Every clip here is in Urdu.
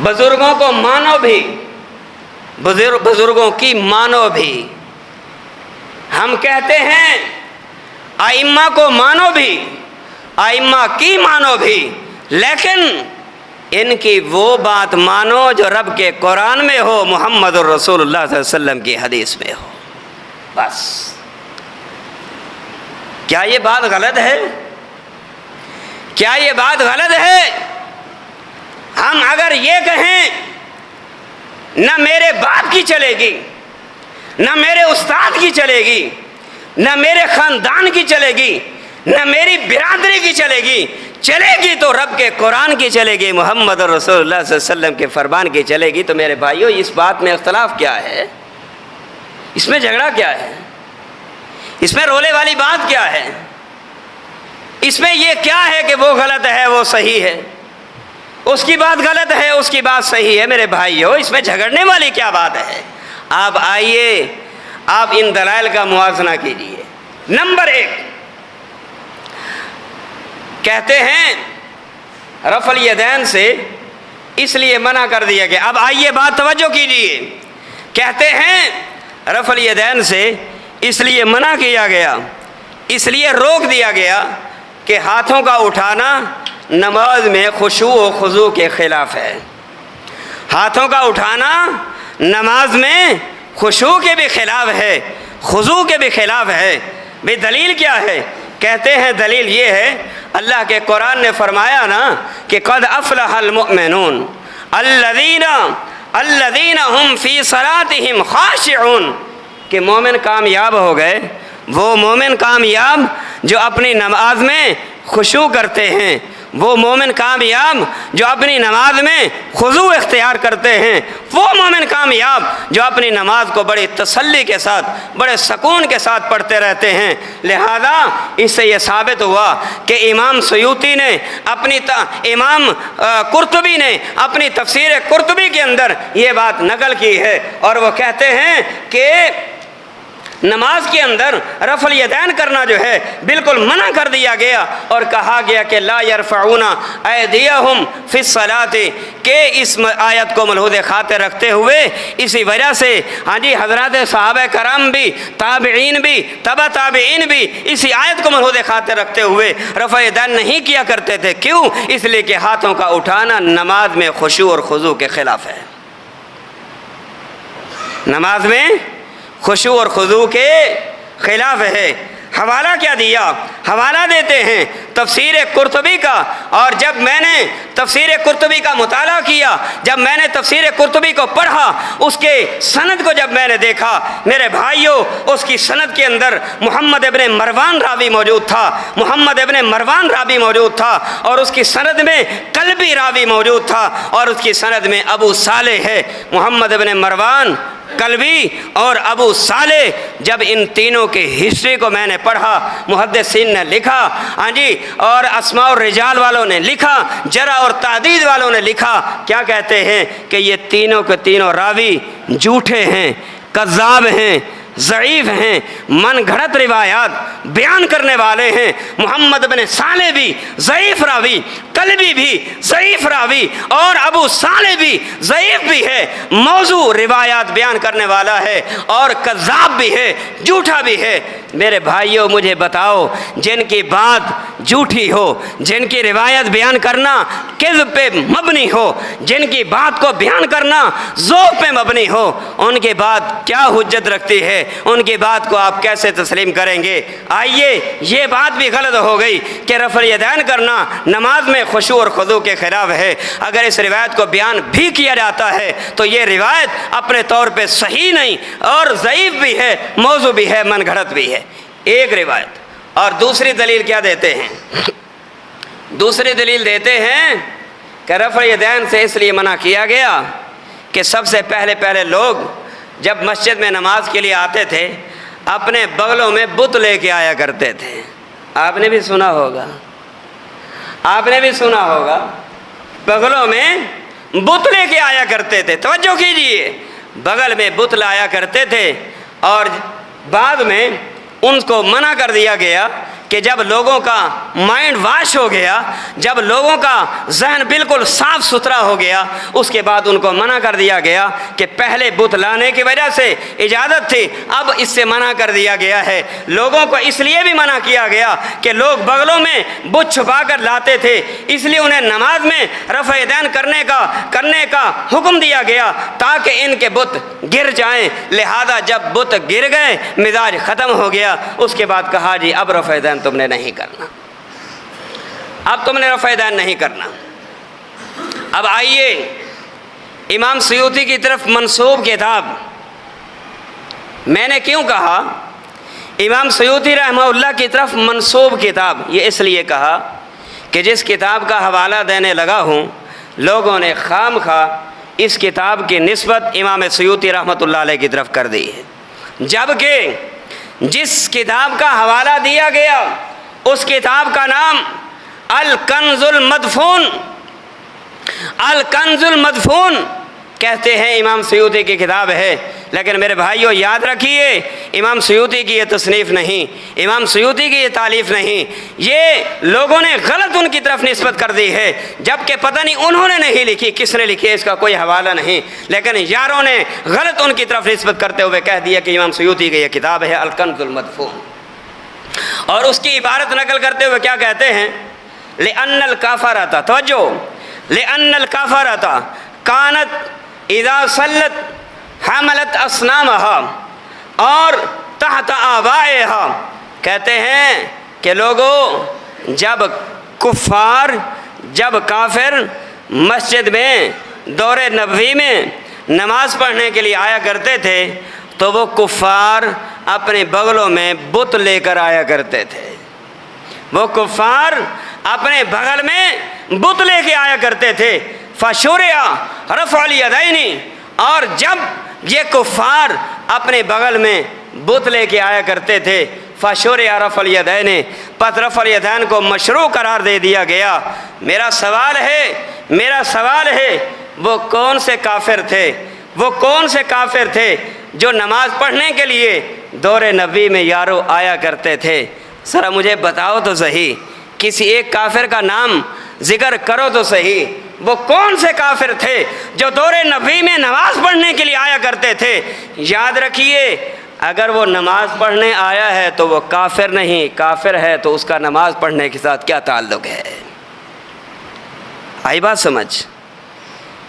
بزرگوں کو مانو بھی، بزرگوں کی مانو بھی۔ ہم کہتے ہیں ائمہ کو مانو بھی، ائمہ کی مانو بھی، لیکن ان کی وہ بات مانو جو رب کے قرآن میں ہو، محمد الرسول اللہ صلی اللہ علیہ وسلم کی حدیث میں ہو، بس۔ کیا یہ بات غلط ہے؟ کیا یہ بات غلط ہے؟ ہم اگر یہ کہیں نہ میرے باپ کی چلے گی، نہ میرے استاد کی چلے گی، نہ میرے خاندان کی چلے گی، نہ میری برادری کی چلے گی، چلے گی تو رب کے قرآن کی چلے گی، محمد رسول اللہ صلی اللہ علیہ وسلم کے فرمان کی چلے گی، تو میرے بھائیو اس بات میں اختلاف کیا ہے؟ اس میں جھگڑا کیا ہے؟ اس میں رولے والی بات کیا ہے؟ اس میں یہ کیا ہے کہ وہ غلط ہے وہ صحیح ہے، اس کی بات غلط ہے اس کی بات صحیح ہے؟ میرے بھائیو اس میں جھگڑنے والی کیا بات ہے؟ آپ آئیے، آپ ان دلائل کا موازنہ کیجیے۔ نمبر 1، کہتے ہیں رفع الیدین سے اس لیے منع کر دیا گیا۔ اب آئیے بات توجہ کیجیے، کہتے ہیں رفع الیدین سے اس لیے منع کیا گیا، اس لیے روک دیا گیا کہ ہاتھوں کا اٹھانا نماز میں خشوع و خضوع کے خلاف ہے۔ ہاتھوں کا اٹھانا نماز میں خشوع کے بھی خلاف ہے، خضوع کے بھی خلاف ہے۔ بھئی دلیل کیا ہے؟ کہتے ہیں دلیل یہ ہے، اللہ کے قرآن نے فرمایا نا کہ قد افلح المؤمنون الذین هم فی صلاتهم خاشعون، کہ مومن کامیاب ہو گئے، وہ مومن کامیاب جو اپنی نماز میں خشوع کرتے ہیں، وہ مومن کامیاب جو اپنی نماز میں خضوع اختیار کرتے ہیں، وہ مومن کامیاب جو اپنی نماز کو بڑی تسلی کے ساتھ، بڑے سکون کے ساتھ پڑھتے رہتے ہیں۔ لہذا اس سے یہ ثابت ہوا کہ امام سیوطی نے امام قرطبی نے اپنی تفسیر قرطبی کے اندر یہ بات نقل کی ہے، اور وہ کہتے ہیں کہ نماز کے اندر رفع الیدین کرنا جو ہے بالکل منع کر دیا گیا، اور کہا گیا کہ لا یرفعون ایدیہم فی الصلاۃ، کہ اس آیت کو ملحوظ خاطر رکھتے ہوئے اسی وجہ سے حضرات صحابہ کرام بھی، تابعین بھی، تبع تابعین بھی اسی آیت کو ملحوظ خاطر رکھتے ہوئے رفع الیدین نہیں کیا کرتے تھے۔ کیوں؟ اس لیے کہ ہاتھوں کا اٹھانا نماز میں خشوع اور خضوع کے خلاف ہے، نماز میں خشوع اور خضوع کے خلاف ہے۔ حوالہ کیا دیا؟ حوالہ دیتے ہیں تفسیر قرطبی کا، اور جب میں نے تفسیر قرطبی کا مطالعہ کیا، جب میں نے تفسیر قرطبی کو پڑھا، اس کے سند کو جب میں نے دیکھا، میرے بھائیوں اس کی سند کے اندر محمد ابن مروان راوی موجود تھا، محمد ابن مروان راوی موجود تھا، اور اس کی سند میں کلبی راوی موجود تھا، اور اس کی سند میں ابو صالح ہے۔ محمد ابن مروان، کلبی اور ابو صالح، جب ان تینوں کے ہسٹری کو میں نے پڑھا، محدثین نے لکھا، اور اسماء الرجال والوں نے لکھا، جرح اور تعدید والوں نے لکھا، کیا کہتے ہیں کہ یہ تینوں کے تینوں راوی جھوٹے ہیں، کذاب ہیں، ضعیف ہیں، من گھڑت روایات بیان کرنے والے ہیں۔ محمد بن صالح بھی ضعیف راوی، کلبی بھی ضعیف راوی، اور ابو صالح بھی ضعیف بھی ہے، موضوع روایات بیان کرنے والا ہے، اور کذاب بھی ہے، جھوٹا بھی ہے۔ میرے بھائیوں مجھے بتاؤ، جن کی بات جھوٹی ہو، جن کی روایت بیان کرنا کذب پہ مبنی ہو، جن کی بات کو بیان کرنا ذوق پہ مبنی ہو، ان کی بات کیا حجت رکھتی ہے؟ ان کی بات کو آپ کیسے تسلیم کریں گے؟ آئیے، یہ بات بھی غلط ہو گئی کہ رفع الیدین کرنا نماز میں خشوع اور خضوع کے خلاف ہے۔ اگر اس روایت کو بیان بھی کیا جاتا ہے تو یہ روایت اپنے طور پہ صحیح نہیں، اور ضعیف بھی ہے، موضوع بھی ہے، من گھڑت بھی ہے، ایک روایت۔ اور دوسری دلیل کیا دیتے ہیں؟ دوسری دلیل دیتے ہیں کہ رفع الیدین سے اس لیے منع کیا گیا کہ سب سے پہلے لوگ جب مسجد میں نماز کے لیے آتے تھے اپنے بغلوں میں بت لے کے آیا کرتے تھے۔ آپ نے بھی سنا ہوگا، آپ نے بھی سنا ہوگا، بغلوں میں بت لے کے آیا کرتے تھے۔ توجہ کیجئے، بغل میں بت لایا کرتے تھے، اور بعد میں ان کو منع کر دیا گیا کہ جب لوگوں کا مائنڈ واش ہو گیا، جب لوگوں کا ذہن بالکل صاف ستھرا ہو گیا، اس کے بعد ان کو منع کر دیا گیا کہ پہلے بت لانے کی وجہ سے اجازت تھی، اب اس سے منع کر دیا گیا ہے۔ لوگوں کو اس لیے بھی منع کیا گیا کہ لوگ بغلوں میں بت چھپا کر لاتے تھے، اس لیے انہیں نماز میں رفع یدین کرنے کا حکم دیا گیا تاکہ ان کے بت گر جائیں۔ لہذا جب بت گر گئے، مزاج ختم ہو گیا، اس کے بعد کہا جی اب رفع یدین تم نے نہیں کرنا، اب تم نے رفع یدین نہیں کرنا۔ اب آئیے امام سیوطی کی طرف منسوب کتاب، میں نے کیوں کہا امام سیوطی رحمہ اللہ کی طرف منسوب کتاب؟ یہ اس لیے کہا کہ جس کتاب کا حوالہ دینے لگا ہوں لوگوں نے خام خواہ اس کتاب کی نسبت امام سیوطی رحمۃ اللہ علیہ کی طرف کر دی ہے، جبکہ جس کتاب کا حوالہ دیا گیا اس کتاب کا نام الکنز المدفون، الکنز المدفون کہتے ہیں، امام سیوطی کی کتاب ہے۔ لیکن میرے بھائیوں یاد رکھیے، امام سیوطی کی یہ تصنیف نہیں، امام سیوطی کی یہ تالیف نہیں، یہ لوگوں نے غلط ان کی طرف نسبت کر دی ہے، جبکہ پتہ نہیں انہوں نے نہیں لکھی، کس نے لکھی ہے اس کا کوئی حوالہ نہیں، لیکن یاروں نے غلط ان کی طرف نسبت کرتے ہوئے کہہ دیا کہ امام سیوطی کی یہ کتاب ہے الکنز المدفون۔ اور اس کی عبارت نقل کرتے ہوئے کیا کہتے ہیں؟ لِأَنَّ الْكَافَرَةَ، توجہ، لِأَنَّ الْكَافَرَةَ كَانَتْ اِذَا صَلَّتْ حملت اصنامها اور تحت آبائها، کہتے ہیں کہ لوگوں جب کافر مسجد میں دور نبوی میں نماز پڑھنے کے لیے آیا کرتے تھے تو وہ کفار اپنے بغلوں میں بت لے کر آیا کرتے تھے، وہ کفار اپنے بغل میں بت لے کے آیا کرتے تھے۔ فشرع رفع الیدین، اور جب یہ کفار اپنے بغل میں بت لے کے آیا کرتے تھے، فشرع رفع الیدین، پس رفع الیدین کو مشروع قرار دے دیا گیا۔ میرا سوال ہے وہ کون سے کافر تھے، وہ کون سے کافر تھے جو نماز پڑھنے کے لیے دور نبوی میں یارو آیا کرتے تھے؟ ذرا مجھے بتاؤ تو صحیح، کسی ایک کافر کا نام ذکر کرو تو صحیح، وہ کون سے کافر تھے جو دور نبوی میں نماز پڑھنے کے لیے آیا کرتے تھے؟ یاد رکھیے، اگر وہ نماز پڑھنے آیا ہے تو وہ کافر نہیں، کافر ہے تو اس کا نماز پڑھنے کے ساتھ کیا تعلق ہے؟ آئی بات سمجھ؟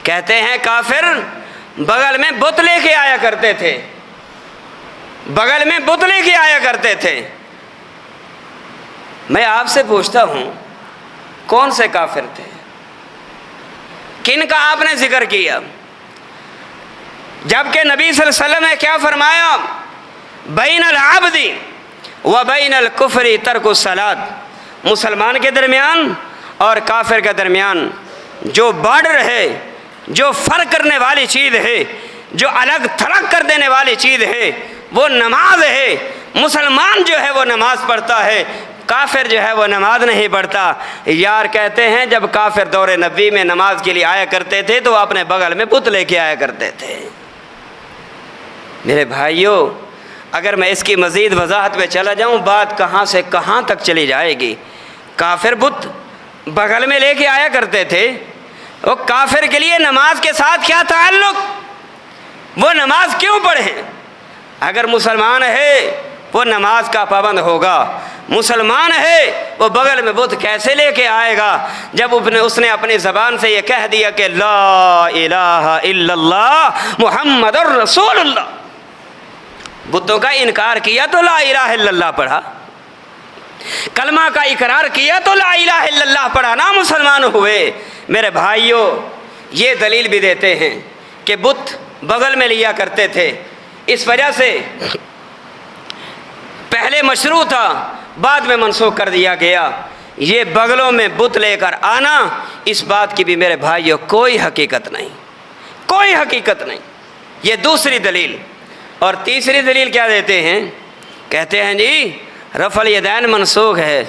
کہتے ہیں کافر بغل میں بت لے کے آیا کرتے تھے، بغل میں بت لے کے آیا کرتے تھے۔ میں آپ سے پوچھتا ہوں کون سے کافر تھے؟ کن کا آپ نے ذکر کیا؟ جبکہ نبی صلی اللہ علیہ وسلم نے کیا فرمایا؟ بین العبد و بین الکفر ترک الصلاۃ، مسلمان کے درمیان اور کافر کے درمیان جو بارڈر ہے، جو فرق کرنے والی چیز ہے، جو الگ تھلگ کر دینے والی چیز ہے، وہ نماز ہے۔ مسلمان جو ہے وہ نماز پڑھتا ہے، کافر جو ہے وہ نماز نہیں پڑھتا۔ یار کہتے ہیں جب کافر دور نبوی میں نماز کے لیے آیا کرتے تھے تو وہ اپنے بغل میں بت لے کے آیا کرتے تھے۔ میرے بھائیوں، اگر میں اس کی مزید وضاحت میں چلا جاؤں بات کہاں سے کہاں تک چلی جائے گی۔ کافر بت بغل میں لے کے آیا کرتے تھے، وہ کافر کے لیے نماز کے ساتھ کیا تعلق؟ وہ نماز کیوں پڑھیں؟ اگر مسلمان ہے وہ نماز کا پابند ہوگا، مسلمان ہے وہ بغل میں بت کیسے لے کے آئے گا جب اس نے اپنی زبان سے یہ کہہ دیا کہ لا الہ الا اللہ محمد الرسول اللہ۔ بتوں کا انکار کیا تو لا الہ الا اللہ پڑھا، کلمہ کا اقرار کیا تو لا الہ الا اللہ پڑھا، نا مسلمان ہوئے۔ میرے بھائیوں، یہ دلیل بھی دیتے ہیں کہ بت بغل میں لیا کرتے تھے، اس وجہ سے پہلے مشروع تھا، بعد میں منسوخ کر دیا گیا۔ یہ بغلوں میں بت لے کر آنا، اس بات کی بھی میرے بھائیوں کوئی حقیقت نہیں، کوئی حقیقت نہیں۔ یہ دوسری دلیل۔ اور تیسری دلیل کیا دیتے ہیں؟ کہتے ہیں جی رفع الیدین منسوخ ہے۔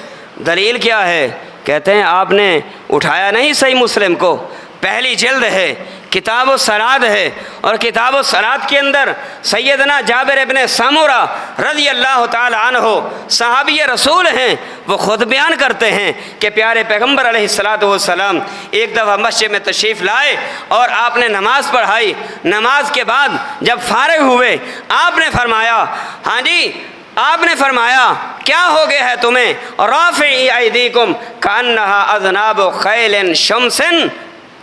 دلیل کیا ہے؟ کہتے ہیں آپ نے اٹھایا نہیں صحیح مسلم کو، پہلی جلد ہے، کتاب الصلاۃ ہے، اور کتاب الصلاۃ کے اندر سیدنا جابر ابن سامورہ رضی اللہ تعالی عنہ صحابی رسول ہیں، وہ خود بیان کرتے ہیں کہ پیارے پیغمبر علیہ الصلاۃ والسلام ایک دفعہ مسجد میں تشریف لائے اور آپ نے نماز پڑھائی۔ نماز کے بعد جب فارغ ہوئے آپ نے فرمایا، ہاں جی آپ نے فرمایا کیا ہو گیا ہے تمہیں؟ رافعی ایدیکم کانہا اذناب خیل شمس،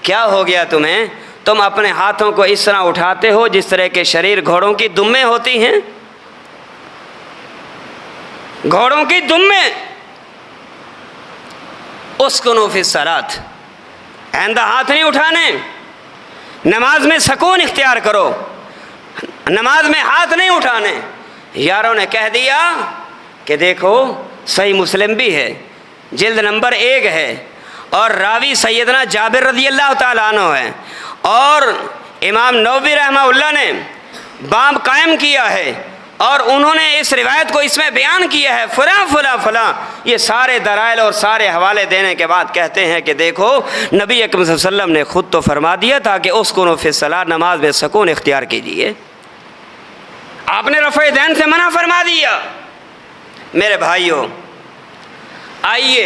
کیا ہو گیا تمہیں؟ تم اپنے ہاتھوں کو اس طرح اٹھاتے ہو جس طرح کے شریر گھوڑوں کی دمیں ہوتی ہیں، گھوڑوں کی دمیں۔ اسکنوا فی الصلاۃ، آئندہ ہاتھ نہیں اٹھانے، نماز میں سکون اختیار کرو، نماز میں ہاتھ نہیں اٹھانے۔ یاروں نے کہہ دیا کہ دیکھو صحیح مسلم بھی ہے، جلد نمبر 1 ہے، اور راوی سیدنا جابر رضی اللہ تعالیٰ عنہ ہے، اور امام نووی رحمہ اللہ نے باب قائم کیا ہے اور انہوں نے اس روایت کو اس میں بیان کیا ہے، فلاں فلاں فلاں، یہ سارے دلائل اور سارے حوالے دینے کے بعد کہتے ہیں کہ دیکھو نبی اکرم صلی اللہ علیہ وسلم نے خود تو فرما دیا تھا کہ اسکنوا فی الصلاۃ، نماز میں سکون اختیار کیجیے، آپ نے رفع دین سے منع فرما دیا۔ میرے بھائیوں آئیے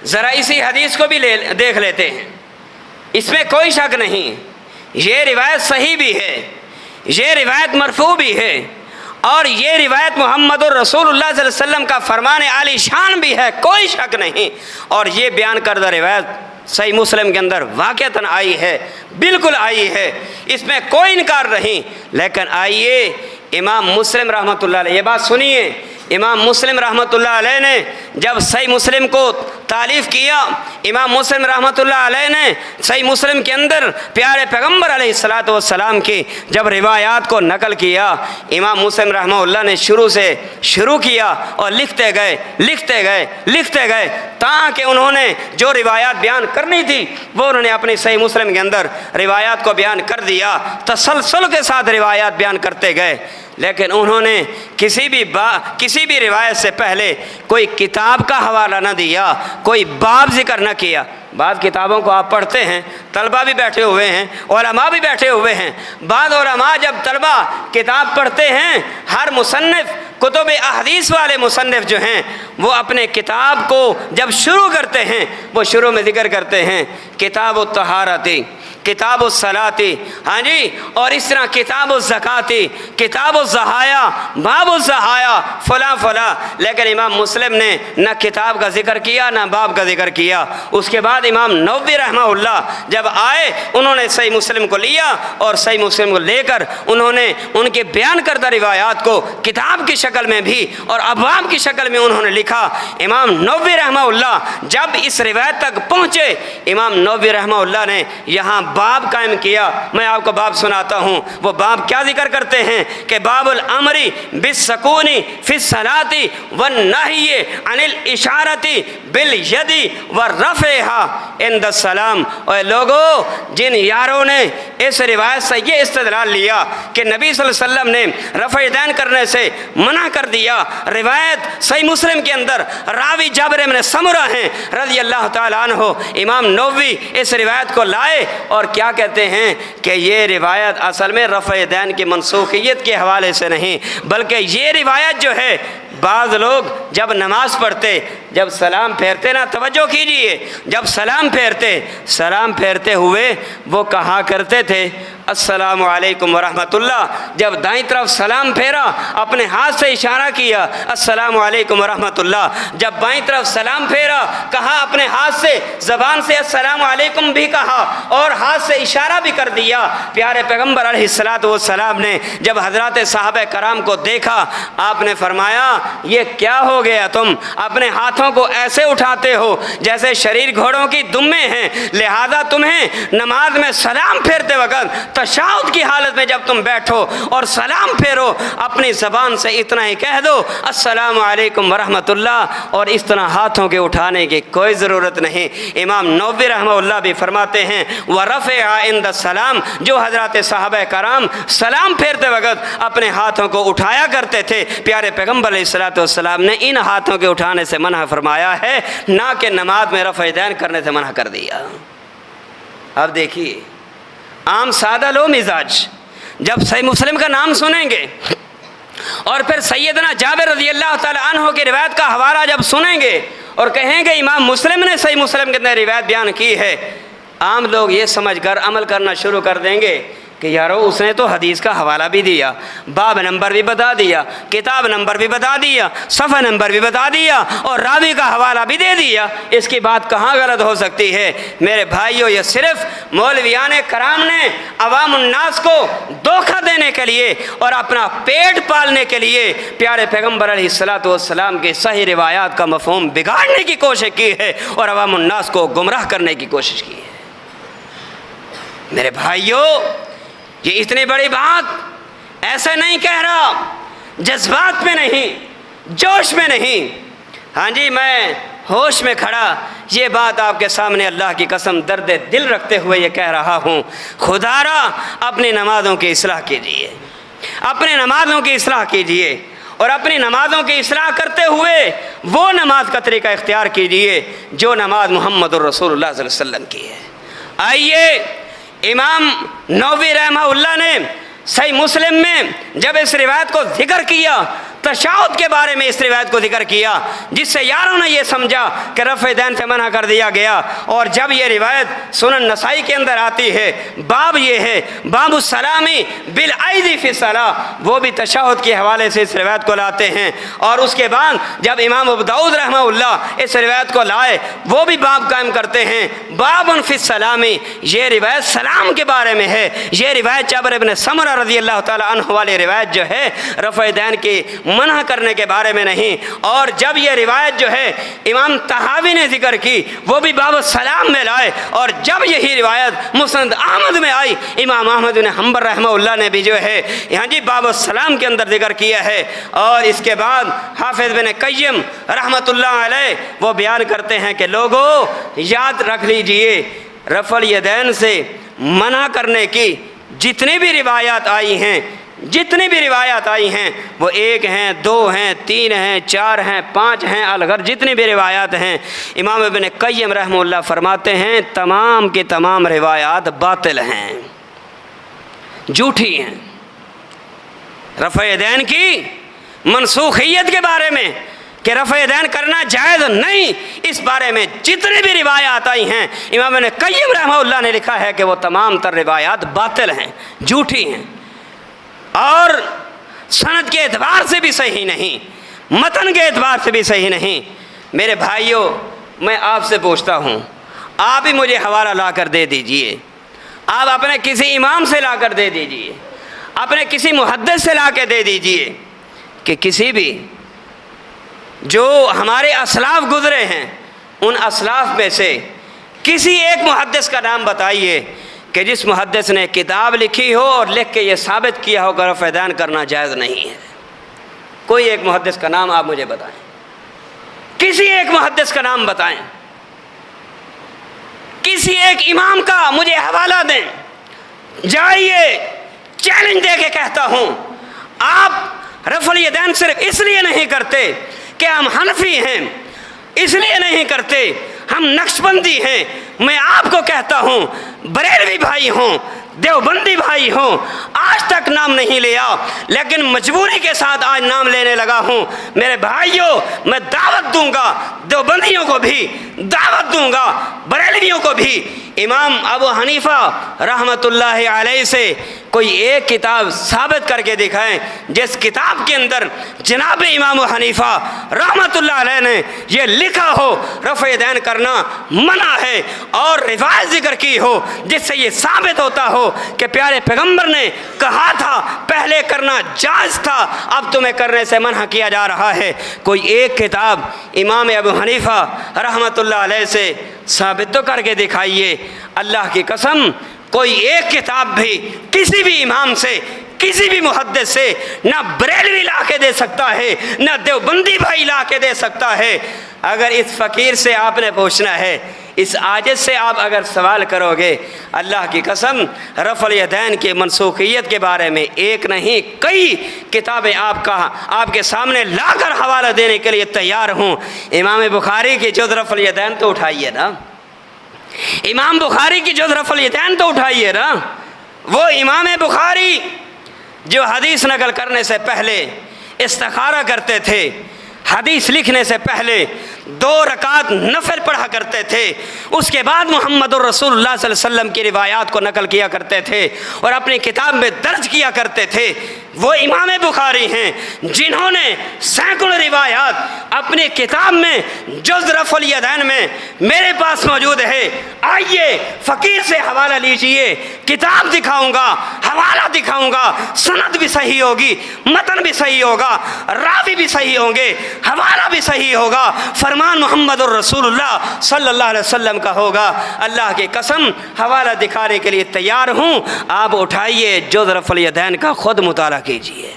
ذرا اسی حدیث کو بھی دیکھ لیتے ہیں، اس میں کوئی شک نہیں، یہ روایت صحیح بھی ہے، یہ روایت مرفوع بھی ہے، اور یہ روایت محمد الرسول اللہ صلی اللہ علیہ وسلم کا فرمان عالی شان بھی ہے، کوئی شک نہیں، اور یہ بیان کردہ روایت صحیح مسلم کے اندر واقعتاً آئی ہے، بالکل آئی ہے، اس میں کوئی انکار نہیں۔ لیکن آئیے امام مسلم رحمۃ اللہ علیہ، یہ بات سنیے، امام مسلم رحمۃ اللہ علیہ نے جب صحیح مسلم کو تعلیف کیا، امام مسلم رحمۃ اللہ علیہ نے صحیح مسلم کے اندر پیارے پیغمبر علیہ الصلاۃ والسلام کی جب روایات کو نقل کیا، امام مسلم رحمہ اللہ نے شروع کیا اور لکھتے گئے تاکہ انہوں نے جو روایات بیان کرنی تھی وہ انہوں نے اپنی صحیح مسلم کے اندر روایات کو بیان کر دیا، تسلسل کے ساتھ روایات بیان کرتے گئے۔ لیکن انہوں نے کسی بھی روایت سے پہلے کوئی کتاب کا حوالہ نہ دیا، کوئی باب ذکر نہ کیا۔ بعض کتابوں کو آپ پڑھتے ہیں، طلبہ بھی بیٹھے ہوئے ہیں، علماء بھی بیٹھے ہوئے ہیں، بعض علماء جب طلبہ کتاب پڑھتے ہیں، ہر مصنف کتب احادیث والے مصنف جو ہیں وہ اپنے کتاب کو جب شروع کرتے ہیں وہ شروع میں ذکر کرتے ہیں کتاب الطہارۃ، کتاب الصلاۃ، ہاں جی، اور اس طرح کتاب الزکوٰۃ، کتاب الضحایا، باب الضحایا، فلاں فلاں۔ لیکن امام مسلم نے نہ کتاب کا ذکر کیا نہ باب کا ذکر کیا۔ اس کے بعد امام نووی رحمہ اللہ جب آئے، انہوں نے صحیح مسلم کو لیا اور صحیح مسلم کو لے کر انہوں نے ان کے بیان کردہ روایات کو کتاب کی شکل میں بھی اور ابواب کی شکل میں انہوں نے لکھا۔ امام نووی رحمہ اللہ جب اس روایت تک پہنچے، امام نووی رحمہ اللہ نے یہاں باب قائم کیا۔ میں آپ کو باب سناتا ہوں، وہ باب کیا ذکر کرتے ہیں کہ باب الامر بالسکون فی الصلاۃ والنہی عن الاشارۃ بالید ورفعها عند السلام۔ اور لوگوں، جن یاروں نے اس روایت سے یہ استدلال لیا کہ نبی صلی اللہ علیہ وسلم نے رفع دین کرنے سے منع کر دیا، روایت صحیح مسلم کے اندر راوی جابر بن سمرہ ہیں رضی اللہ تعالیٰ عنہ، امام نووی اس روایت کو لائے اور کیا کہتے ہیں کہ یہ روایت اصل میں رفع دین کی منسوخیت کے حوالے سے نہیں، بلکہ یہ روایت جو ہے بعض لوگ جب نماز پڑھتے، جب سلام پھیرتے نا، توجہ کیجئے، جب سلام پھیرتے ہوئے وہ کہا کرتے تھے السلام علیکم ورحمۃ اللہ۔ جب دائیں طرف سلام پھیرا، اپنے ہاتھ سے اشارہ کیا السلام علیکم ورحمۃ اللہ۔ جب بائیں طرف سلام پھیرا، کہا اپنے ہاتھ سے، زبان سے السلام علیکم بھی کہا اور ہاتھ سے اشارہ بھی کر دیا۔ پیارے پیغمبر علیہ الصلاۃ والسلام نے جب حضرات صحابہ کرام کو دیکھا، آپ نے فرمایا یہ کیا ہو گیا، تم اپنے ہاتھوں کو ایسے اٹھاتے ہو جیسے شریر گھوڑوں کی دمیں ہیں، لہذا تمہیں نماز میں سلام پھیرتے وقت تشہد کی حالت میں جب تم بیٹھو اور سلام پھیرو، اپنی زبان سے اتنا ہی کہہ دو السلام علیکم ورحمۃ اللہ، اور اس طرح ہاتھوں کے اٹھانے کی کوئی ضرورت نہیں۔ امام نووی رحمہ اللہ بھی فرماتے ہیں وَرَفِعَ عِنْدَ السَّلَامِ، جو حضرات صحابہ کرام سلام پھیرتے وقت اپنے ہاتھوں کو اٹھایا کرتے تھے، پیارے پیغمبر علیہ الصلوۃ والسلام نے ان ہاتھوں کے اٹھانے سے منع فرمایا ہے، نہ کہ نماز میں رفع دین کرنے سے منع کر دیا۔ اب دیکھیے عام سادہ لو مزاج جب صحیح مسلم کا نام سنیں گے اور پھر سیدنا جابر رضی اللہ تعالیٰ عنہ کی روایت کا حوالہ جب سنیں گے اور کہیں گے امام مسلم نے صحیح مسلم کے اندر روایت بیان کی ہے، عام لوگ یہ سمجھ کر عمل کرنا شروع کر دیں گے کہ یارو اس نے تو حدیث کا حوالہ بھی دیا، باب نمبر بھی بتا دیا، کتاب نمبر بھی بتا دیا، صفحہ نمبر بھی بتا دیا اور راوی کا حوالہ بھی دے دیا، اس کی بات کہاں غلط ہو سکتی ہے؟ میرے بھائیوں، یہ صرف مولویان کرام نے عوام الناس کو دھوکہ دینے کے لیے اور اپنا پیٹ پالنے کے لیے پیارے پیغمبر علیہ الصلوۃ والسلام کی صحیح روایات کا مفہوم بگاڑنے کی کوشش کی ہے اور عوام الناس کو گمراہ کرنے کی کوشش کی ہے۔ میرے بھائیوں، یہ اتنی بڑی بات ایسے نہیں کہہ رہا، جذبات میں نہیں، جوش میں نہیں، ہاں جی میں ہوش میں کھڑا یہ بات آپ کے سامنے اللہ کی قسم درد دل رکھتے ہوئے یہ کہہ رہا ہوں، خدا را اپنی نمازوں کی اصلاح کیجیے، اپنی نمازوں کی اصلاح کیجیے اور اپنی نمازوں کی اصلاح کرتے ہوئے وہ نماز کا طریقہ اختیار کیجیے جو نماز محمد الرسول اللہ صلی اللہ علیہ وسلم کی ہے۔ آئیے امام نووی رحمہ اللہ نے صحیح مسلم میں جب اس روایت کو ذکر کیا، تشہد کے بارے میں اس روایت کو ذکر کیا، جس سے یاروں نے یہ سمجھا کہ رفع دین سے منع کر دیا گیا، اور جب یہ روایت سنن نسائی کے اندر آتی ہے، باب یہ ہے باب السلامی بالعید فی الصلاۃ، وہ بھی تشہد کے حوالے سے اس روایت کو لاتے ہیں، اور اس کے بعد جب امام ابو داؤد رحمہ اللہ اس روایت کو لائے وہ بھی باب قائم کرتے ہیں باب فی السلامی، یہ روایت سلام کے بارے میں ہے، یہ روایت جابر ابن سمرہ رضی اللہ تعالیٰ عنہ والی روایت جو ہے رفع دین کی منع کرنے کے بارے میں نہیں۔ اور جب یہ روایت جو ہے امام طحاوی نے ذکر کی وہ بھی باب السلام میں لائے، اور جب یہی روایت مسند احمد میں آئی امام احمد بن حنبل رحمہ اللہ نے بھی جو ہے یہاں جی باب السلام کے اندر ذکر کیا ہے۔ اور اس کے بعد حافظ بن قیم رحمۃ اللہ علیہ وہ بیان کرتے ہیں کہ لوگوں یاد رکھ لیجئے، رفع الیدین سے منع کرنے کی جتنی بھی روایات آئی ہیں، جتنی بھی روایات آئی ہیں، وہ ایک ہیں، دو ہیں، تین ہیں، چار ہیں، پانچ ہیں، الغر جتنی بھی روایات ہیں، امام ابن قیم رحمہ اللہ فرماتے ہیں تمام کی تمام روایات باطل ہیں، جھوٹی ہیں۔ رفع دین کی منسوخیت کے بارے میں کہ رفع دین کرنا جائز نہیں، اس بارے میں جتنی بھی روایات آئی ہیں امام ابن قیم رحمہ اللہ نے لکھا ہے کہ وہ تمام تر روایات باطل ہیں، جھوٹی ہیں، اور سند کے اعتبار سے بھی صحیح نہیں، متن کے اعتبار سے بھی صحیح نہیں۔ میرے بھائیوں، میں آپ سے پوچھتا ہوں، آپ ہی مجھے حوالہ لا کر دے دیجئے، آپ اپنے کسی امام سے لا کر دے دیجئے، اپنے کسی محدث سے لا کے دے دیجئے کہ کسی بھی جو ہمارے اسلاف گزرے ہیں ان اسلاف میں سے کسی ایک محدث کا نام بتائیے کہ جس محدث نے کتاب لکھی ہو اور لکھ کے یہ ثابت کیا ہو کہ رفع دین کرنا جائز نہیں ہے۔ کوئی ایک محدث کا نام آپ مجھے بتائیں، کسی ایک محدث کا نام بتائیں، کسی ایک امام کا مجھے حوالہ دیں۔ جائیے، چیلنج دے کے کہتا ہوں، آپ رفع الیدین صرف اس لیے نہیں کرتے کہ ہم حنفی ہیں، اس لیے نہیں کرتے ہم نقشبندی ہیں، میں آپ کو کہتا ہوں بریلوی بھائی ہوں، دیوبندی بھائی ہوں، آج تک نام نہیں لیا لیکن مجبوری کے ساتھ آج نام لینے لگا ہوں۔ میرے بھائیوں، میں دعوت دوں گا، دیوبندیوں کو بھی دعوت دوں گا، بریلویوں کو بھی، امام ابو حنیفہ رحمۃ اللہ علیہ سے کوئی ایک کتاب ثابت کر کے دکھائیں جس کتاب کے اندر جناب امام حنیفہ رحمۃ اللہ علیہ نے یہ لکھا ہو رفع دین کرنا منع ہے، اور روایت ذکر کی ہو جس سے یہ ثابت ہوتا ہو کہ پیارے پیغمبر نے کہا تھا پہلے کرنا جائز تھا، اب تمہیں کرنے سے منع کیا جا رہا ہے۔ کوئی ایک کتاب امام ابو حنیفہ رحمۃ اللہ علیہ سے ثابت تو کر کے دکھائیے۔ اللہ کی قسم کوئی ایک کتاب بھی کسی بھی امام سے، کسی بھی محدث سے نہ بریلوی لا کے دے سکتا ہے، نہ دیوبندی بھائی لا کے دے سکتا ہے۔ اگر اس فقیر سے آپ نے پوچھنا ہے، اس عاجز سے آپ اگر سوال کرو گے، اللہ کی قسم رفع الیدین کی منسوخیت کے بارے میں ایک نہیں کئی کتابیں آپ کے سامنے لا کر حوالہ دینے کے لیے تیار ہوں۔ امام بخاری کی جز رفع الیدین تو اٹھائیے نا، امام بخاری کی جز رفع الیدین تو اٹھائیے نا، وہ امام بخاری جو حدیث نقل کرنے سے پہلے استخارہ کرتے تھے، حدیث لکھنے سے پہلے 2 رکعت نفل پڑھا کرتے تھے، اس کے بعد محمد الرسول اللہ صلی اللہ علیہ وسلم کی روایات کو نقل کیا کرتے تھے اور اپنی کتاب میں درج کیا کرتے تھے، وہ امام بخاری ہیں جنہوں نے سینکڑوں روایات اپنی کتاب میں جز رفع الیدین میں میرے پاس موجود ہے۔ آئیے فقیر سے حوالہ لیجئے، کتاب دکھاؤں گا، حوالہ دکھاؤں گا، سند بھی صحیح ہوگی، متن بھی صحیح ہوگا، راوی بھی صحیح ہوں گے، حوالہ بھی صحیح ہوگا، فرمان محمد الرسول اللہ صلی اللہ علیہ وسلم کا ہوگا۔ اللہ کی قسم حوالہ دکھانے کے لیے تیار ہوں، آپ اٹھائیے جز رفع الیدین کا خود مطالعہ کیجئے،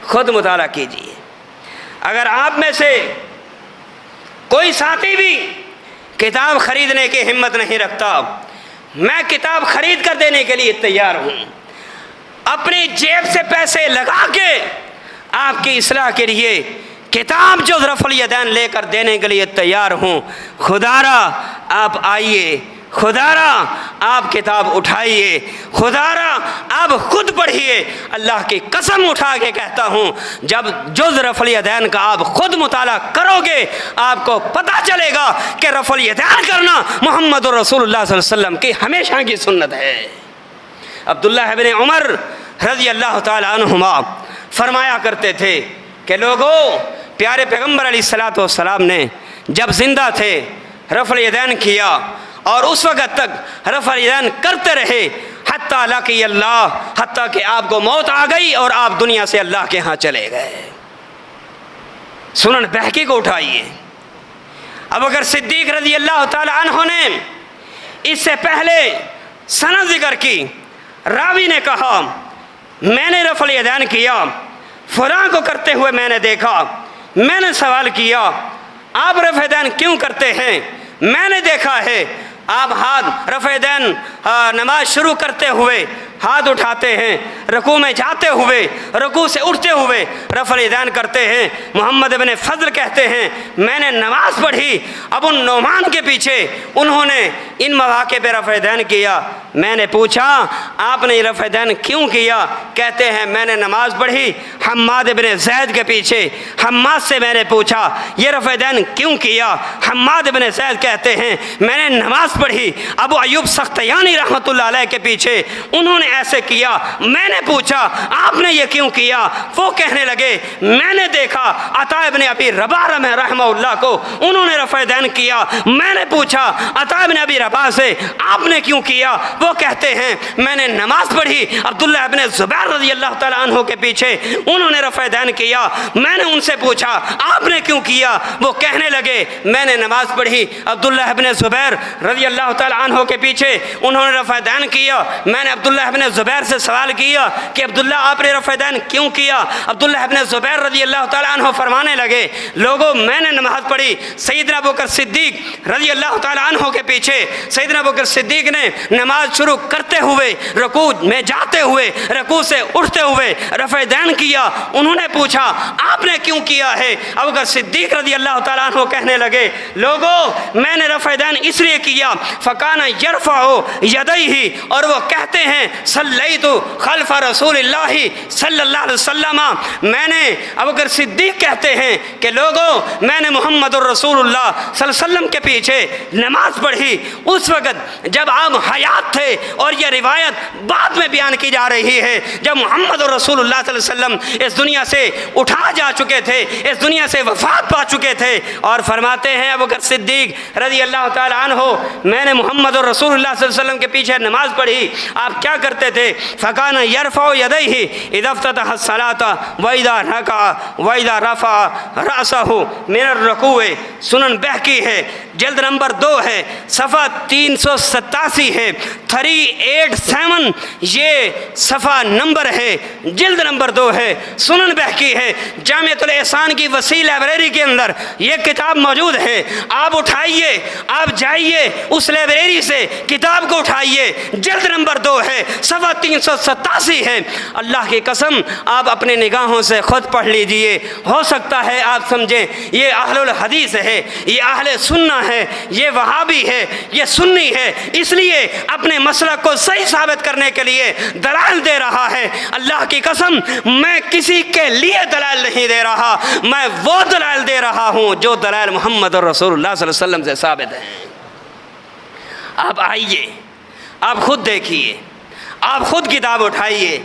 خود مطالعہ کیجئے۔ اگر آپ میں سے کوئی ساتھی بھی کتاب خریدنے کی ہمت نہیں رکھتا، میں کتاب خرید کر دینے کے لیے تیار ہوں، اپنی جیب سے پیسے لگا کے آپ کی اصلاح کے لیے کتاب جو رفع الیدین لے کر دینے کے لیے تیار ہوں۔ خدا را آپ آئیے، خدا را آپ کتاب اٹھائیے، خدا را آپ خود پڑھیے۔ اللہ کی قسم اٹھا کے کہتا ہوں، جب جز رفع الیدین کا آپ خود مطالعہ کرو گے، آپ کو پتہ چلے گا کہ رفع الیدین کرنا محمد رسول اللہ صلی اللہ علیہ وسلم کی ہمیشہ کی سنت ہے۔ عبداللہ ابن عمر رضی اللہ تعالی عنہما فرمایا کرتے تھے کہ لوگوں، پیارے پیغمبر علیہ الصلوۃ والسلام نے جب زندہ تھے رفع الیدین کیا اور اس وقت تک رفع الیدین کرتے رہے حتیٰ لقی اللہ، حتیٰ کہ آپ کو موت آ گئی اور آپ دنیا سے اللہ کے ہاں چلے گئے۔ سنن بہقی کو اٹھائیے۔ ابوبکر صدیق رضی اللہ تعالی عنہ نے اس سے پہلے سند ذکر کی، راوی نے کہا میں نے رفع الیدین کیا، فلاں کو کرتے ہوئے میں نے دیکھا، میں نے سوال کیا آپ رفع الیدین کیوں کرتے ہیں؟ میں نے دیکھا ہے آپ ہاتھ رفع الیدین نماز شروع کرتے ہوئے ہاتھ اٹھاتے ہیں، رکوع میں جاتے ہوئے، رکوع سے اٹھتے ہوئے رفع الیدین کرتے ہیں۔ محمد بن فضل کہتے ہیں میں نے نماز پڑھی ابو النعمان کے پیچھے، انہوں نے ان مواقع پہ رفع الیدین کیا، میں نے پوچھا آپ نے رفع الیدین کیوں کیا؟ کہتے ہیں میں نے نماز پڑھی حماد بن زید کے پیچھے، حماد سے میں نے پوچھا یہ رفع الیدین کیوں کیا؟ حماد بن زید کہتے ہیں میں نے نماز پڑھی ابو ایوب سختیانی رحمۃ اللہ علیہ کے پیچھے، انہوں نے ایسے کیا، میں نے پوچھا آپ نے یہ کیوں کیا؟ وہ کہنے لگے میں نے دیکھا عطا ابن ابی رباح رحمہ اللہ کو، انہوں نے رفع الیدین کیا، میں نے پوچھا عطا ابن ابی رباح سے آپ نے کیوں کیا؟ وہ کہتے ہیں میں نے نماز پڑھی عبداللہ ابن زبیر رضی اللہ تعالیٰ عنہ کے پیچھے، انہوں نے رفع الیدین کیا، میں نے ان سے پوچھا آپ نے کیوں کیا؟ وہ کہنے لگے میں نے نماز پڑھی عبداللہ ابن زبیر رضی اللہ تعالیٰ عنہ کے پیچھے، انہوں نے رفع الیدین کیا، میں نے عبداللہ ابن زبیر سے سوال کیا کہ عبداللہ آپ نے رفع الیدین کیوں کیا؟ عبداللہ ابن زبیر رضی اللہ تعالیٰ عنہ فرمانے لگے لوگوں میں نے نماز پڑھی سیدنا ابوبکر صدیق رضی اللہ تعالیٰ عنہ کے پیچھے، سیدنا ابوبکر صدیق نے نماز شروع کرتے ہوئے، رکوع میں جاتے ہوئے، رکوع سے اٹھتے ہوئے رفع الیدین کیا، انہوں نے پوچھا آپ نے کیوں کیا ہے؟ ابوبکر صدیق رضی اللہ تعالیٰ عنہ کہنے لگے لوگوں میں نے رفع الیدین اس لیے کیا فکان یرفع یدیہ، اور وہ کہتے ہیں صلیت خلف رسول اللہ صلی اللہ علیہ وسلم، میں نے ابوبکر صدیق کہتے ہیں کہ لوگوں میں نے محمد الرسول اللہ صلی اللہ علیہ وسلم کے پیچھے نماز پڑھی اس وقت جب آپ حیات تھے، اور یہ روایت بعد میں بیان کی جا رہی ہے جب محمد الرسول اللہ صلی اللہ علیہ وسلم اس دنیا سے اٹھا جا چکے تھے، اس دنیا سے وفات پا چکے تھے، اور فرماتے ہیں ابوبکر صدیق رضی اللہ تعالی عنہ میں نے محمد الرسول اللہ صلی اللہ علیہ وسلم کے پیچھے نماز پڑھی، آپ کیا کرتے تھے؟ فکان یرفع یدیہ اذا افتتح الصلاۃ واذا رکع واذا رفع رأسہ من الرکوع۔ سنن بہقی ہے، جلد نمبر 2 ہے، صفحہ 387 ہے، 387 یہ صفحہ نمبر ہے، جلد نمبر 2 ہے، سنن بہقی ہے، جامعۃ الاحسان کی وسیع لائبریری کے اندر یہ کتاب موجود ہے، آپ اٹھائیے، آپ جائیے اس لائبریری سے کتاب کو اٹھائیے، جلد نمبر 2 ہے، صفحہ 387 ہے۔ اللہ کی قسم آپ اپنے نگاہوں سے خود پڑھ لیجئے، ہو سکتا ہے آپ سمجھیں یہ اہل الحدیث ہے، یہ اہل سنہ ہے، یہ وہابی ہے، یہ سنی ہے، اس لیے اپنے مسلک کو صحیح ثابت کرنے کے لیے دلائل دے رہا ہے۔ اللہ کی قسم میں کسی کے لیے دلائل نہیں دے رہا، میں وہ دلائل دے رہا ہوں جو دلائل محمد رسول اللہ صلی اللہ علیہ وسلم سے ثابت ہیں۔ آپ آئیے، آپ خود دیکھیے، آپ خود کتاب اٹھائیے،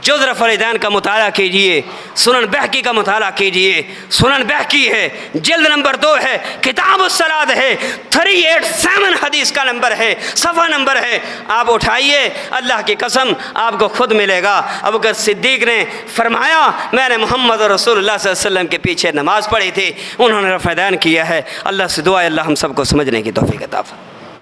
جز رفع الیدین کا مطالعہ کیجئے، سنن بہقی کا مطالعہ کیجئے، سنن بہقی ہے، جلد نمبر 2 ہے، کتاب الصلاۃ ہے، 387 حدیث کا نمبر ہے، صفحہ نمبر ہے، آپ اٹھائیے، اللہ کی قسم آپ کو خود ملے گا۔ ابوبکر صدیق نے فرمایا میں نے محمد رسول اللہ صلی اللہ علیہ وسلم کے پیچھے نماز پڑھی تھی، انہوں نے رفع الیدین کیا ہے۔ اللہ سے دعا ہے اللہ ہم سب کو سمجھنے کی توفیق عطا فرمائے۔